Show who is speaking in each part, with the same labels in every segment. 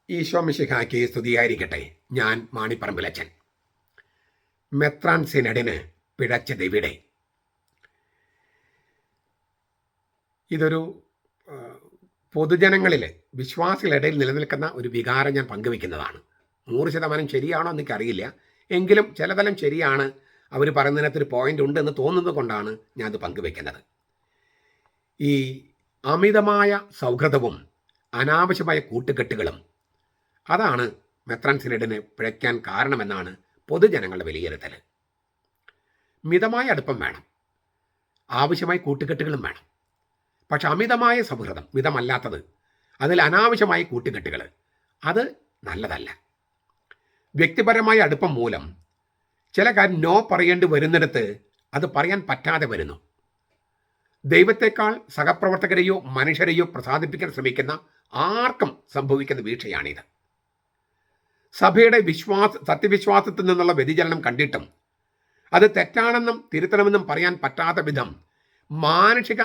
Speaker 1: ഈശോ മിശിഹായ്ക്ക് സ്തുതിയായിരിക്കട്ടെ. ഞാൻ മാണിപ്പറമ്പിലച്ചൻ. മെത്രാൻ സിനഡിന് പിഴച്ചതെവിടെ? ഇതൊരു പൊതുജനങ്ങളിൽ, വിശ്വാസികളിടയിൽ നിലനിൽക്കുന്ന ഒരു വികാരം ഞാൻ പങ്കുവെക്കുന്നതാണ്. 100% ശരിയാണോ എനിക്കറിയില്ല, എങ്കിലും ചിലതരം ശരിയാണ്. അവർ പറയുന്നതിനകത്തൊരു പോയിന്റ് ഉണ്ട് എന്ന് തോന്നുന്നത് കൊണ്ടാണ് ഞാനത് പങ്കുവെക്കുന്നത്. ഈ അമിതമായ സൗഹൃദവും അനാവശ്യമായ കൂട്ടുകെട്ടുകളും അതാണ് മെത്രാൻ സിനഡിന് പിഴയ്ക്കാൻ കാരണമെന്നാണ് പൊതുജനങ്ങളുടെ വിലയിരുത്തൽ. മിതമായ അടുപ്പം വേണം, ആവശ്യമായ കൂട്ടുകെട്ടുകളും വേണം. പക്ഷെ അമിതമായ സൗഹൃദം, മിതമല്ലാത്തത്, അതിൽ അനാവശ്യമായ കൂട്ടുകെട്ടുകൾ, അത് നല്ലതല്ല. വ്യക്തിപരമായ അടുപ്പം മൂലം ചില കാര്യം നോ പറയേണ്ടി വരുന്നിടത്ത് അത് പറയാൻ പറ്റാതെ വരുന്നു. ദൈവത്തെക്കാൾ സഹപ്രവർത്തകരെയോ മനുഷ്യരെയോ പ്രസാദിപ്പിക്കാൻ ശ്രമിക്കുന്ന ആർക്കും സംഭവിക്കുന്ന വീഴ്ചയാണിത്. സഭയുടെ സത്യവിശ്വാസത്തിൽ നിന്നുള്ള വ്യതിചലനം കണ്ടിട്ടും അത് തെറ്റാണെന്നും തിരുത്തണമെന്നും പറയാൻ പറ്റാത്ത വിധം മാനുഷിക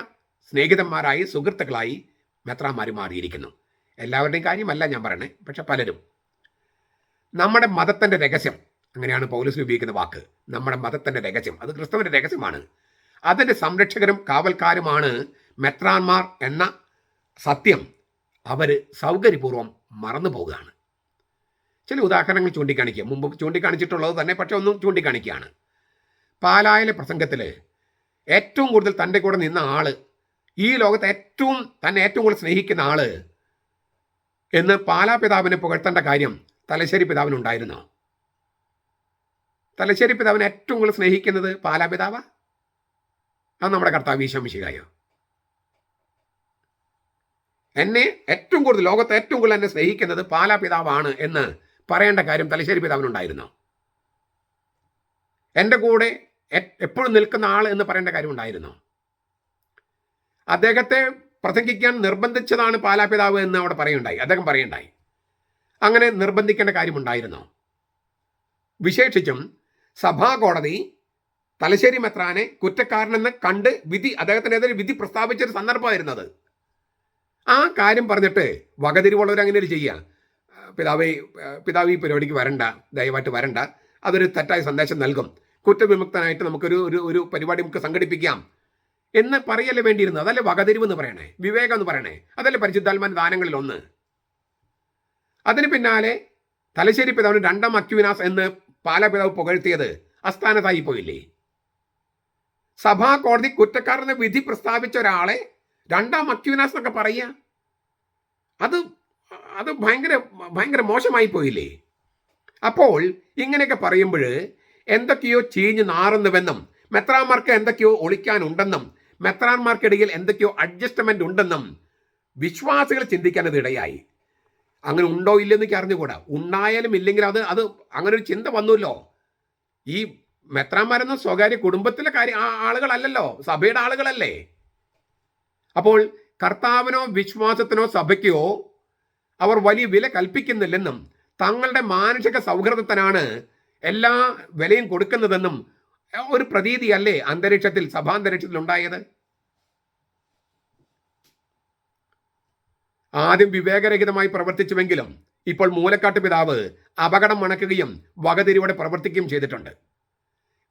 Speaker 1: സ്നേഹിതന്മാരായി, സുഹൃത്തുക്കളായി മെത്രാന്മാർ മാറിയിരിക്കുന്നു. എല്ലാവരുടെയും കാര്യമല്ല ഞാൻ പറയണേ, പക്ഷെ പലരും. നമ്മുടെ മതത്തിൻ്റെ രഹസ്യം, അങ്ങനെയാണ് പൗലോസ് ഉപയോഗിക്കുന്ന വാക്ക്, നമ്മുടെ മതത്തിൻ്റെ രഹസ്യം, അത് ക്രിസ്തുവിൻ്റെ രഹസ്യമാണ്. അതിൻ്റെ സംരക്ഷകരും കാവൽക്കാരുമാണ് മെത്രാന്മാർ എന്ന സത്യം അവർ സൗകര്യപൂർവ്വം മറന്നു പോവുകയാണ്. ചില ഉദാഹരണങ്ങൾ ചൂണ്ടിക്കാണിക്കുക, മുമ്പ് ചൂണ്ടിക്കാണിച്ചിട്ടുള്ളത് തന്നെ, പക്ഷെ ഒന്നും ചൂണ്ടിക്കാണിക്കുകയാണ്. പാലായിലെ പ്രസംഗത്തിൽ ഏറ്റവും കൂടുതൽ തൻ്റെ കൂടെ നിന്ന ആള്, ഈ ലോകത്ത് തന്നെ ഏറ്റവും കൂടുതൽ സ്നേഹിക്കുന്ന ആള് എന്ന് പാലാ പിതാവിനെ പുകഴ്ത്തേണ്ട കാര്യം തലശ്ശേരി പിതാവിനുണ്ടായിരുന്നോ? തലശ്ശേരി പിതാവിനെ ഏറ്റവും കൂടുതൽ സ്നേഹിക്കുന്നത് പാലാ പിതാവാ? അത് നമ്മുടെ കർത്താവ് ഈശോ മിശിഹായോ? എന്നെ ഏറ്റവും കൂടുതൽ, ലോകത്ത് ഏറ്റവും കൂടുതൽ എന്നെ സ്നേഹിക്കുന്നത് പാലാ പിതാവാണ് എന്ന് പറയേണ്ട കാര്യം തലശ്ശേരി പിതാവിനുണ്ടായിരുന്നോ? എൻ്റെ കൂടെ എപ്പോഴും നിൽക്കുന്ന ആൾ എന്ന് പറയേണ്ട കാര്യം ഉണ്ടായിരുന്നോ? അദ്ദേഹത്തെ പ്രസംഗിക്കാൻ നിർബന്ധിച്ചതാണ് പാലാ പിതാവ് എന്ന് അവിടെ പറയുണ്ടായി, അദ്ദേഹം പറയുണ്ടായി. അങ്ങനെ നിർബന്ധിക്കേണ്ട കാര്യമുണ്ടായിരുന്നോ? വിശേഷിച്ചും സഭാ കോടതി തലശ്ശേരി മെത്രാനെ കുറ്റക്കാരനെന്ന് കണ്ട് അദ്ദേഹത്തിനെതിരെ വിധി പ്രസ്താവിച്ചൊരു സന്ദർഭമായിരുന്നത്. ആ കാര്യം പറഞ്ഞിട്ട് വകതിരിവുള്ളവർ അങ്ങനെ ഒരു ചെയ്യുക, പിതാവ് ഈ പരിപാടിക്ക് വരണ്ട, ദയവായിട്ട് വരണ്ട, അതൊരു തെറ്റായ സന്ദേശം നൽകും, കുറ്റവിമുക്തനായിട്ട് നമുക്കൊരു ഒരു പരിപാടി നമുക്ക് സംഘടിപ്പിക്കാം എന്ന് പറയല്ലേ വേണ്ടിയിരുന്നത്. അതല്ലേ വകതിരിവ് എന്ന് പറയണേ, വിവേകം എന്ന് പറയണേ, അതല്ലേ പരിശുദ്ധാത്മാവിന്റെ ദാനങ്ങളിൽ ഒന്ന്. അതിന് പിന്നാലെ തലശ്ശേരി പിതാവിന് 2-ാം അക്വിനാസ് എന്ന് പാലാ പിതാവ് പുകഴ്ത്തിയത് അസ്ഥാനത്തായി പോയില്ലേ? സഭാ കോടതി കുറ്റക്കാരെന്ന് വിധി പ്രസ്താവിച്ച ഒരാളെ 2-ാം അക്വിനാസ് എന്നൊക്കെ പറയുക, അത് ഭയങ്കര മോശമായി പോയില്ലേ? അപ്പോൾ ഇങ്ങനെയൊക്കെ പറയുമ്പോൾ എന്തൊക്കെയോ ചീഞ്ഞ് നാറുന്നുവെന്നും മെത്രാന്മാർക്ക് എന്തൊക്കെയോ ഒളിക്കാനുണ്ടെന്നും മെത്രാന്മാർക്കിടയിൽ എന്തൊക്കെയോ അഡ്ജസ്റ്റ്മെന്റ് ഉണ്ടെന്നും വിശ്വാസികൾ ചിന്തിക്കാൻ അത് ഇടയായി. അങ്ങനെ ഉണ്ടോ ഇല്ലെന്നൊക്കെ അറിഞ്ഞുകൂടാ. ഉണ്ടായാലും ഇല്ലെങ്കിലും അത് അങ്ങനെ ഒരു ചിന്ത വന്നുല്ലോ. ഈ മെത്രാന്മാരെന്ന സ്വകാര്യ കുടുംബത്തിലെ ആളുകളല്ലല്ലോ, സഭയുടെ ആളുകളല്ലേ. അപ്പോൾ കർത്താവിനോ വിശ്വാസത്തിനോ സഭയ്ക്കോ അവർ വലിയ വില കൽപ്പിക്കുന്നില്ലെന്നും തങ്ങളുടെ മാനുഷിക സൗഹൃദത്തിനാണ് എല്ലാ വിലയും കൊടുക്കുന്നതെന്നും ഒരു പ്രതീതിയല്ലേ സഭാന്തരീക്ഷത്തിൽ ഉണ്ടായത്? ആദ്യം വിവേകരഹിതമായി പ്രവർത്തിച്ചുവെങ്കിലും ഇപ്പോൾ മൂലക്കാട്ട് പിതാവ് അപകടം മണക്കുകയും വകതിരിവോടെ പ്രവർത്തിക്കുകയും ചെയ്തിട്ടുണ്ട്.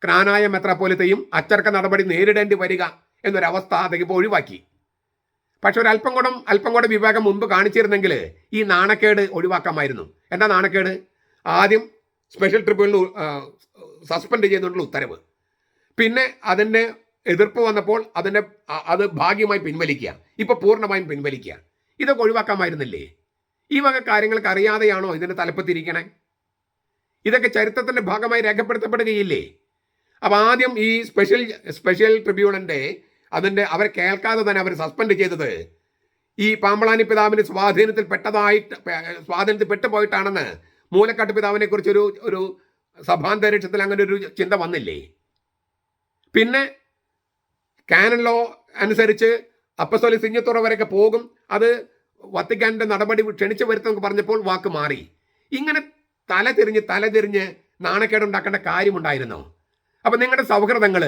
Speaker 1: ക്രാനായ മെത്രാപ്പോലിത്തയും അച്ചടക്ക നടപടി നേരിടേണ്ടി വരിക എന്നൊരവസ്ഥ അദ്ദേഹം ഇപ്പോൾ ഒഴിവാക്കി. പക്ഷെ അല്പം കൂടെ വിവേകം മുൻപ് കാണിച്ചിരുന്നെങ്കിൽ ഈ നാണക്കേട് ഒഴിവാക്കാമായിരുന്നു. എന്താ നാണക്കേട്? ആദ്യം സ്പെഷ്യൽ ട്രിബ്യൂണൽ സസ്പെൻഡ് ചെയ്യുന്നതിനുള്ള ഉത്തരവ്, പിന്നെ അതിൻ്റെ എതിർപ്പ് വന്നപ്പോൾ അത് ഭാഗികമായി പിൻവലിക്കുക, ഇപ്പൊ പൂർണ്ണമായും പിൻവലിക്കുക. ഇതൊക്കെ ഒഴിവാക്കാമായിരുന്നില്ലേ? ഈ വക കാര്യങ്ങൾക്ക് അറിയാതെയാണോ ഇതിന്റെ തലപ്പത്തിരിക്കണേ? ഇതൊക്കെ ചരിത്രത്തിന്റെ ഭാഗമായി രേഖപ്പെടുത്തപ്പെടുകയില്ലേ? അപ്പം ആദ്യം ഈ സ്പെഷ്യൽ ട്രിബ്യൂണലിന്റെ അവരെ കേൾക്കാതെ തന്നെ അവർ സസ്പെൻഡ് ചെയ്തത് ഈ പാമ്പളാനി പിതാവിന്റെ സ്വാധീനത്തിൽ പെട്ടുപോയിട്ടാണെന്ന് മൂലക്കാട്ട് പിതാവിനെ കുറിച്ച് ഒരു സഭാന്തരീക്ഷത്തിൽ അങ്ങനെ ഒരു ചിന്ത വന്നില്ലേ? പിന്നെ കാനൻ ലോ അനുസരിച്ച് അപ്പസ്തോലിക് സിഗ്നത്തോറ വരെയൊക്കെ പോകും, അത് വത്തിക്കാൻ്റെ നടപടി ക്ഷണിച്ചു വരുത്തുമെന്ന് പറഞ്ഞപ്പോൾ വാക്ക് മാറി. ഇങ്ങനെ തലതിരിഞ്ഞ് നാണക്കേടുണ്ടാക്കേണ്ട കാര്യമുണ്ടായിരുന്നോ? അപ്പം നിങ്ങളുടെ സൗഹൃദങ്ങൾ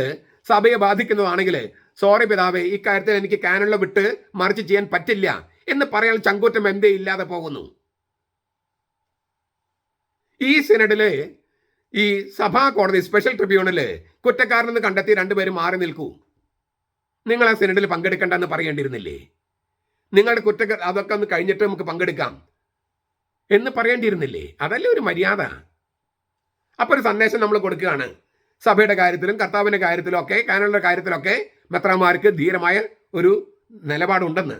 Speaker 1: സഭയെ ബാധിക്കുന്നതാണെങ്കിൽ സോറി പിതാവേ, ഇക്കാര്യത്തിൽ എനിക്ക് കാനണിൽ വിട്ട് മറിച്ച് ചെയ്യാൻ പറ്റില്ല എന്ന് പറയാൻ ചങ്കൂറ്റം എന്തേ ഇല്ലാതെ പോകുന്നു. ഈ സിനഡില് ഈ സഭാ കോടതി സ്പെഷ്യൽ ട്രിബ്യൂണല് കുറ്റക്കാരനെന്ന് കണ്ടെത്തി രണ്ടുപേരും മാറി നിൽക്കൂ, നിങ്ങൾ ആ സിനഡിൽ പങ്കെടുക്കേണ്ടെന്ന് പറയേണ്ടിയിരുന്നില്ലേ? നിങ്ങളുടെ അതൊക്കെ ഒന്ന് കഴിഞ്ഞിട്ട് നമുക്ക് പങ്കെടുക്കാം എന്ന് പറയേണ്ടിയിരുന്നില്ലേ? അതല്ലേ ഒരു മര്യാദ. അപ്പോൾ ഒരു സന്ദേശം നമ്മൾ കൊടുക്കുകയാണ്, സഭയുടെ കാര്യത്തിലും കർത്താവിൻ്റെ കാര്യത്തിലും ഒക്കെ കാനോനിയുടെ കാര്യത്തിലൊക്കെ മെത്രാന്മാർക്ക് ധീരമായ ഒരു നിലപാടുണ്ടെന്ന്.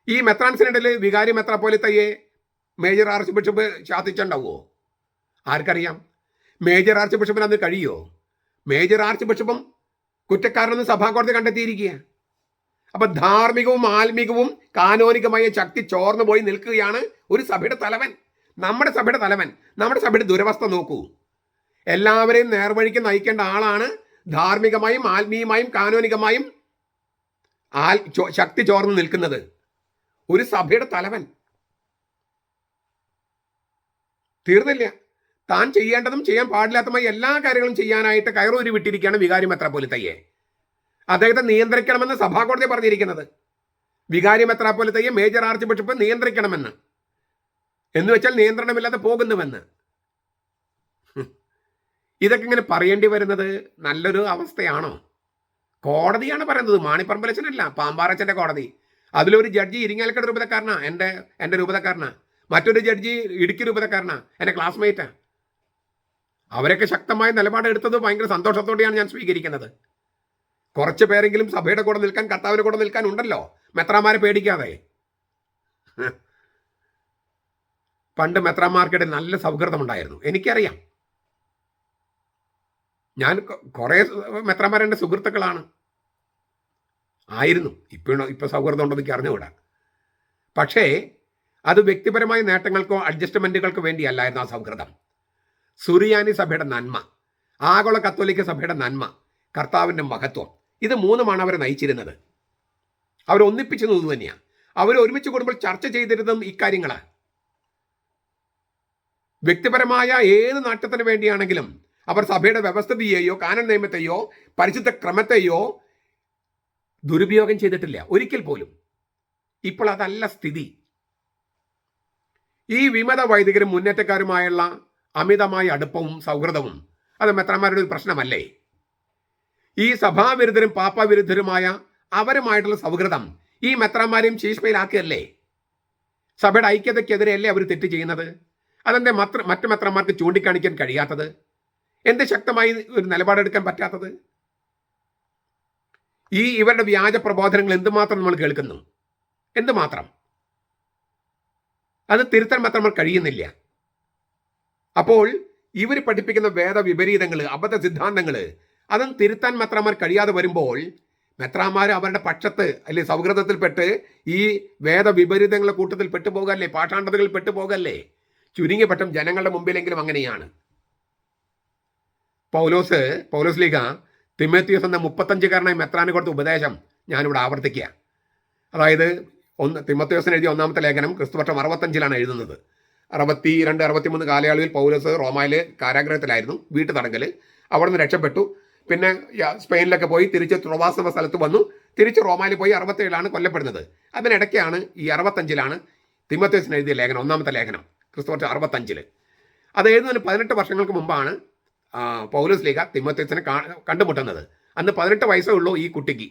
Speaker 1: ഈ മെത്രാൻ സിനഡിൽ വികാരി മെത്രാപ്പോലിത്തയെ മേജർ ആർച്ച് ബിഷപ്പ് ശാസിച്ചുണ്ടാവുമോ? ആർക്കറിയാം? മേജർ ആർച്ച് ബിഷപ്പിന് അന്ന് കഴിയുമോ? മേജർ ആർച്ച് ബിഷപ്പും കുറ്റക്കാരനെന്ന് സഭാകോടതി കണ്ടെത്തിയിരിക്കുക. അപ്പൊ ധാർമ്മികവും ആത്മീകവും കാനോനികമായ ശക്തി ചോർന്നു പോയി നിൽക്കുകയാണ് ഒരു സഭയുടെ തലവൻ, നമ്മുടെ സഭയുടെ തലവൻ. നമ്മുടെ സഭയുടെ ദുരവസ്ഥ നോക്കൂ. എല്ലാവരെയും നേർവഴിക്ക് നയിക്കേണ്ട ആളാണ് ധാർമ്മികമായും ആത്മീയമായും കാനോനികമായും ശക്തി ചോർന്ന് നിൽക്കുന്നത് ഒരു സഭയുടെ തലവൻ. തീർന്നില്ല. താൻ ചെയ്യേണ്ടതും ചെയ്യാൻ പാടില്ലാത്തതുമായ എല്ലാ കാര്യങ്ങളും ചെയ്യാനായിട്ട് കയറൂരി വിട്ടിരിക്കുകയാണ് വികാരി മെത്രാപ്പോലിത്തയെ. അദ്ദേഹത്തെ നിയന്ത്രിക്കണമെന്ന് സഭാകോടതി പറഞ്ഞിരിക്കുന്നത്. വികാരി മെത്രാപ്പോലിത്തയെ മേജർ ആർച്ച് ബിഷപ്പ് നിയന്ത്രിക്കണമെന്ന്, എന്ന് വെച്ചാൽ നിയന്ത്രണമില്ലാതെ പോകുന്നുവെന്ന്. ഇതൊക്കെ ഇങ്ങനെ പറയേണ്ടി വരുന്നത് നല്ലൊരു അവസ്ഥയാണോ? കോടതിയാണ് പറയുന്നത്, മാണിപ്പറമ്പലച്ചനല്ല, പാമ്പാറച്ചൻ്റെ കോടതി. അതിലൊരു ജഡ്ജി ഇരിങ്ങാലക്കുട രൂപതക്കാരനാ, എൻ്റെ രൂപതക്കാരനാ. മറ്റൊരു ജഡ്ജി ഇടുക്കി രൂപതക്കാരനാ, എൻ്റെ ക്ലാസ്മേറ്റാ. അവരൊക്കെ ശക്തമായ നിലപാടെടുത്തത് ഭയങ്കര സന്തോഷത്തോടെയാണ് ഞാൻ സ്വീകരിക്കുന്നത്. കുറച്ച് പേരെങ്കിലും സഭയുടെ കൂടെ നിൽക്കാൻ, കർത്താവിൻ്റെ കൂടെ നിൽക്കാൻ ഉണ്ടല്ലോ, മെത്രാന്മാരെ പേടിക്കാതെ. പണ്ട് മെത്രാന്മാർക്കിടെ നല്ല സൗഹൃദമുണ്ടായിരുന്നു, എനിക്കറിയാം. ഞാൻ കുറേ മെത്രാന്മാരെൻ്റെ സുഹൃത്തുക്കളാണ് ആയിരുന്നു. ഇപ്പോൾ സൗഹൃദം ഉണ്ടെന്ന് എനിക്ക് അറിഞ്ഞുകൂടാ. പക്ഷേ അത് വ്യക്തിപരമായ നേട്ടങ്ങൾക്കോ അഡ്ജസ്റ്റ്മെൻറ്റുകൾക്കോ വേണ്ടിയല്ലായിരുന്നു ആ സൗഹൃദം. സുറിയാനി സഭയുടെ നന്മ, ആഗോള കത്തോലിക്ക സഭയുടെ നന്മ, കർത്താവിൻ്റെ മഹത്വം, ഇത് മൂന്നുമാണ് അവരെ നയിച്ചിരുന്നത്. അവരൊന്നിപ്പിച്ചത് ഇത് തന്നെയാണ്. അവർ ഒരുമിച്ച് കൂടുമ്പോൾ ചർച്ച ചെയ്തിരുന്നതും ഇക്കാര്യങ്ങളാണ്. വ്യക്തിപരമായ ഏത് നാട്ടത്തിന് വേണ്ടിയാണെങ്കിലും അവർ സഭയുടെ വ്യവസ്ഥിതിയെയോ കാനൻ നിയമത്തെയോ പരിശുദ്ധ ക്രമത്തെയോ ദുരുപയോഗം ചെയ്തിട്ടില്ല ഒരിക്കൽ പോലും. ഇപ്പോൾ അതല്ല സ്ഥിതി. ഈ വിമത വൈദികരും മുന്നേറ്റക്കാരുമായുള്ള അമിതമായ അടുപ്പവും സൗഹൃദവും അത് മെത്രാന്മാരുടെ ഒരു പ്രശ്നമല്ലേ? ഈ സഭാവിരുദ്ധരും പാപ്പാവിരുദ്ധരുമായ അവരുമായിട്ടുള്ള സൗഹൃദം ഈ മെത്രാന്മാരെയും ശീഷ്മയിലാക്കുകയല്ലേ? സഭയുടെ ഐക്യതയ്ക്കെതിരെയല്ലേ അവർ തെറ്റ് ചെയ്യുന്നത്? അതെന്താ മറ്റു മെത്രാന്മാർക്ക് ചൂണ്ടിക്കാണിക്കാൻ കഴിയാത്തത്? എന്ത് ശക്തമായി ഒരു നിലപാടെടുക്കാൻ പറ്റാത്തത്? ഇവരുടെ വ്യാജ പ്രബോധനങ്ങൾ എന്തുമാത്രം നമ്മൾ കേൾക്കുന്നു, എന്തുമാത്രം. അത് തിരുത്താൻ മെത്രാന്മാർ കഴിയുന്നില്ല. അപ്പോൾ ഇവർ പഠിപ്പിക്കുന്ന വേദവിപരീതങ്ങൾ, അബദ്ധ സിദ്ധാന്തങ്ങൾ, അതും തിരുത്താൻ മെത്രാന്മാർ കഴിയാതെ വരുമ്പോൾ മെത്രാന്മാർ അവരുടെ പക്ഷത്ത് അല്ലെ സൗഹൃദത്തിൽപ്പെട്ട് ഈ വേദവിപരീതങ്ങളുടെ കൂട്ടത്തിൽ പെട്ടുപോകല്ലേ, പാഠാണ്ടതകളിൽ പെട്ടുപോകല്ലേ? ചുരുങ്ങിയപറ്റം ജനങ്ങളുടെ മുമ്പിലെങ്കിലും അങ്ങനെയാണ്. പൗലോസ് ലീഗ തിമോത്തിയോസ് എന്ന 35കാരനായ മെത്രാന് കൊടുത്ത ഉപദേശം ഞാനിവിടെ ആവർത്തിക്കുക. അതായത് തിമോത്തിയോസിന് എഴുതിയ ഒന്നാമത്തെ ലേഖനം ക്രിസ്തുവർഷം 65 എഴുതുന്നത്. 62, 63 കാലയളവിൽ പൗലോസ് റോമയിൽ കാരാഗ്രഹത്തിലായിരുന്നു, വീട്ടു തടങ്കൽ. അവിടെ നിന്ന് രക്ഷപ്പെട്ടു. പിന്നെ സ്പെയിനിലൊക്കെ പോയി തിരിച്ച് ത്രോവാസ് എന്ന സ്ഥലത്ത് വന്നു. തിരിച്ച് റോമയിൽ പോയി 67 കൊല്ലപ്പെടുന്നത്. അതിനിടയ്ക്കാണ് ഈ 65 തിമോത്തിയോസിന് എഴുതിയ ലേഖനം, ഒന്നാമത്തെ ലേഖനം ക്രിസ്തുവർഷം 65. അത് എഴുതുന്നതിന് 18 വർഷങ്ങൾക്ക് മുമ്പാണ് പൗലോസ് ലീഗ തിമോത്തിയോസിനെ കണ്ടുമുട്ടുന്നത്. അന്ന് 18 വയസ്സേ ഉള്ളൂ ഈ കുട്ടിക്ക്.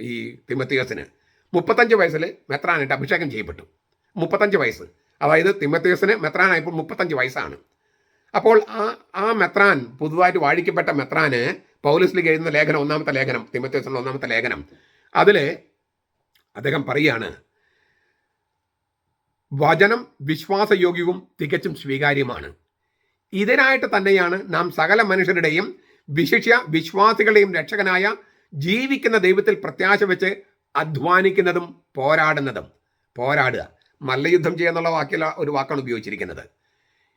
Speaker 1: ഈ തിമോത്തിയോസിന് 35 വയസ്സിൽ മെത്രാനായിട്ട് അഭിഷേകം ചെയ്യപ്പെട്ടു. 35 വയസ്സ്, അതായത് തിമോത്തിയോസിന് മെത്രാനായപ്പോൾ 35 വയസ്സാണ്. അപ്പോൾ ആ മെത്രാൻ, പുതുതായിട്ട് വാഴിക്കപ്പെട്ട മെത്രാന് പൗലോസ് ലീഗ എഴുതുന്ന ലേഖനം, ഒന്നാമത്തെ ലേഖനം, തിമോത്തിയോസിന്റെ ഒന്നാമത്തെ ലേഖനം, അതിൽ അദ്ദേഹം പറയുകയാണ്, വചനം വിശ്വാസയോഗ്യവും തികച്ചും സ്വീകാര്യമാണ്. ഇതിനായിട്ട് തന്നെയാണ് നാം സകല മനുഷ്യരുടെയും വിശിഷ്യ വിശ്വാസികളുടെയും രക്ഷകനായ ജീവിക്കുന്ന ദൈവത്തിൽ പ്രത്യാശ വെച്ച് അധ്വാനിക്കുന്നതും പോരാടുന്നതും. പോരാടുക, മല്ലയുദ്ധം ചെയ്യുന്നുള്ള ഒരു വാക്കാണ് ഉപയോഗിച്ചിരിക്കുന്നത്.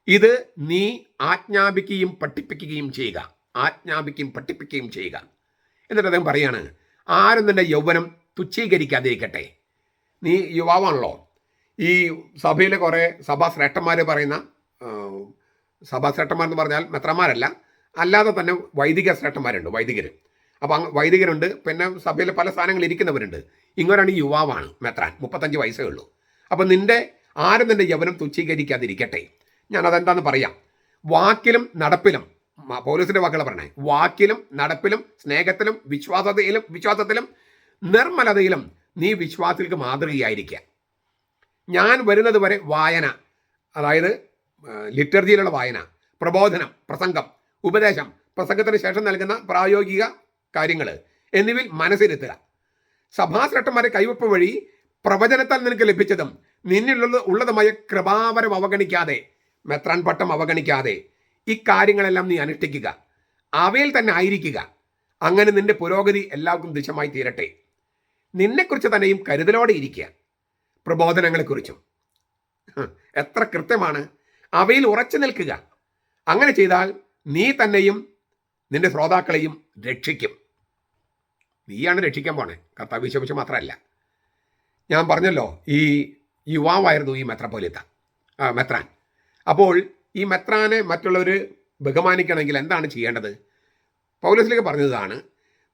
Speaker 1: ഇത് നീ ആജ്ഞാപിക്കുകയും പഠിപ്പിക്കുകയും ചെയ്യുക, ആജ്ഞാപിക്കുകയും പഠിപ്പിക്കുകയും ചെയ്യുക. എന്നിട്ട് അദ്ദേഹം പറയാണ്, ആരും നിന്റെ യൗവനം തുച്ഛീകരിക്കാതിരിക്കട്ടെ. നീ യുവാവാണല്ലോ. ഈ സഭയിലെ കുറേ സഭാശ്രേഷ്ഠന്മാർ പറയുന്ന, സഭാശ്രേഷ്ഠന്മാരെന്ന് പറഞ്ഞാൽ മെത്രാന്മാരല്ല, അല്ലാതെ തന്നെ വൈദിക ശ്രേഷ്ഠന്മാരുണ്ട്, വൈദികർ. അപ്പം വൈദികരുണ്ട്, പിന്നെ സഭയിൽ പല സ്ഥാനങ്ങളിൽ ഇരിക്കുന്നവരുണ്ട്. ഇങ്ങോട്ടാണ് ഈ യുവാവാണ് മെത്രാൻ, 35 വയസ്സേ ഉള്ളൂ. അപ്പം നിൻ്റെ ആരും നിന്റെ യൗവനം തുച്ഛീകരിക്കാതിരിക്കട്ടെ. ഞാനതെന്താന്ന് പറയാം. വാക്കിലും നടപ്പിലും, പൗലോസിന്റെ വാക്കുകൾ പറഞ്ഞേ, വാക്കിലും നടപ്പിലും സ്നേഹത്തിലും വിശ്വാസത്തിലും നിർമ്മലതയിലും നീ വിശ്വാസികൾക്ക് മാതൃകയായിരിക്കുക. ഞാൻ വരുന്നത് വരെ വായന, അതായത് ലിറ്റർജിയിലുള്ള വായന, പ്രബോധനം, പ്രസംഗം, ഉപദേശം, പ്രസംഗത്തിന് ശേഷം നൽകുന്ന പ്രായോഗിക കാര്യങ്ങൾ എന്നിവയിൽ മനസ്സിലെത്തുക. സഭാശ്രേഷ്ഠന്മാരെ കൈവപ്പ് വഴി പ്രവചനത്താൽ നിനക്ക് ലഭിച്ചതും ഉള്ളതുമായ കൃപാവരം അവഗണിക്കാതെ, മെത്രാൻ പട്ടം അവഗണിക്കാതെ ഇക്കാര്യങ്ങളെല്ലാം നീ അനുഷ്ഠിക്കുക. അവയിൽ തന്നെ ആയിരിക്കുക. അങ്ങനെ നിന്റെ പുരോഗതി എല്ലാവർക്കും ദിശമായി തീരട്ടെ. നിന്നെക്കുറിച്ച് തന്നെയും കരുതലോടെ ഇരിക്കുക. പ്രബോധനങ്ങളെക്കുറിച്ചും എത്ര കൃത്യമാണ്. അവയിൽ ഉറച്ചു നിൽക്കുക. അങ്ങനെ ചെയ്താൽ നീ തന്നെയും നിന്റെ ശ്രോതാക്കളെയും രക്ഷിക്കും. നീയാണ് രക്ഷിക്കാൻ പോണേ, കർത്താവ് വിശ്വസിച്ച് മാത്രമല്ല. ഞാൻ പറഞ്ഞല്ലോ, ഈ യുവാവായിരുന്നു ഈ മെത്രാൻ. അപ്പോൾ ഈ മെത്രാനെ മറ്റുള്ളവർ ബഹുമാനിക്കണമെങ്കിൽ എന്താണ് ചെയ്യേണ്ടത്? പൗലോസിലേക്ക് പറഞ്ഞതാണ്,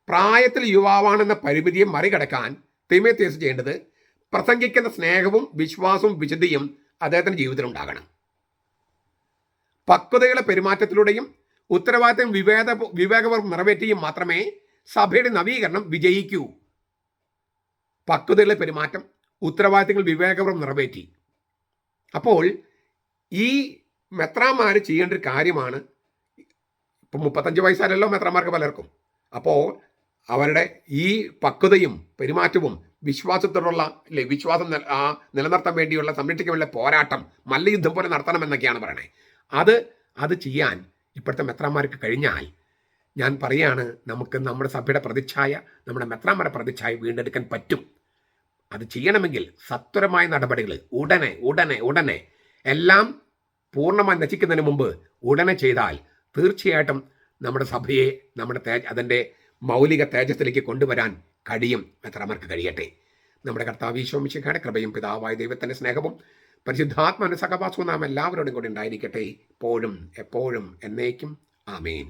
Speaker 1: പ്രായത്തിൽ യുവാവാണെന്ന പരിമിതിയെ മറികടക്കാൻ തിമോഥെയോസ് ചെയ്യേണ്ടത് പ്രസംഗിക്കുന്ന സ്നേഹവും വിശ്വാസവും വിശുദ്ധിയും അദ്ദേഹത്തിൻ്റെ ജീവിതത്തിലുണ്ടാകണം. പക്വതയുള്ള പെരുമാറ്റത്തിലൂടെയും ഉത്തരവാദിത്തം വിവേകപൂർവ്വം നിറവേറ്റിയും മാത്രമേ സഭയുടെ നവീകരണം വിജയിക്കൂ. പക്വതയുള്ള പെരുമാറ്റം, ഉത്തരവാദിത്തങ്ങൾ വിവേകപൂർവ്വം നിറവേറ്റി. അപ്പോൾ ഈ മെത്രാന്മാർ ചെയ്യേണ്ട ഒരു കാര്യമാണ്. ഇപ്പം 35 വയസ്സായല്ലോ മെത്രാന്മാർക്ക് പലർക്കും. അപ്പോൾ അവരുടെ ഈ പക്വതയും പെരുമാറ്റവും വിശ്വാസത്തോടുള്ള വിശ്വാസം നിലനിർത്താൻ വേണ്ടിയുള്ള സംരക്ഷിക്കാൻ വേണ്ടിയുള്ള പോരാട്ടം മല്ലയുദ്ധം പോലെ നടത്തണമെന്നൊക്കെയാണ് പറയണേ. അത് ചെയ്യാൻ ഇപ്പോഴത്തെ മെത്രാന്മാർക്ക് കഴിഞ്ഞാൽ, ഞാൻ പറയാണ്, നമുക്ക് നമ്മുടെ സഭയുടെ പ്രതിച്ഛായ, നമ്മുടെ മെത്രാന്മാരുടെ പ്രതിച്ഛായ വീണ്ടെടുക്കാൻ പറ്റും. അത് ചെയ്യണമെങ്കിൽ സത്വരമായ നടപടികൾ ഉടനെ എല്ലാം പൂർണ്ണമായി നശിക്കുന്നതിന് മുമ്പ് ഉടനെ ചെയ്താൽ തീർച്ചയായിട്ടും നമ്മുടെ സഭയെ അതിൻ്റെ മൗലിക തേജസ്സിലേക്ക് കൊണ്ടുവരാൻ കഴിയും. മെത്രാന്മാർക്ക് കഴിയട്ടെ. നമ്മുടെ കർത്താവ് ഈശോ മിശിഹായുടെ കൃപയും പിതാവായ ദൈവത്തിൻ്റെ സ്നേഹവും പരിശുദ്ധാത്മാവിന്റെ സഹവാസവും നാം എല്ലാവരോടും കൂടി ഉണ്ടായിരിക്കട്ടെ, ഇപ്പോഴും എപ്പോഴും എന്നേക്കും. ആമേൻ.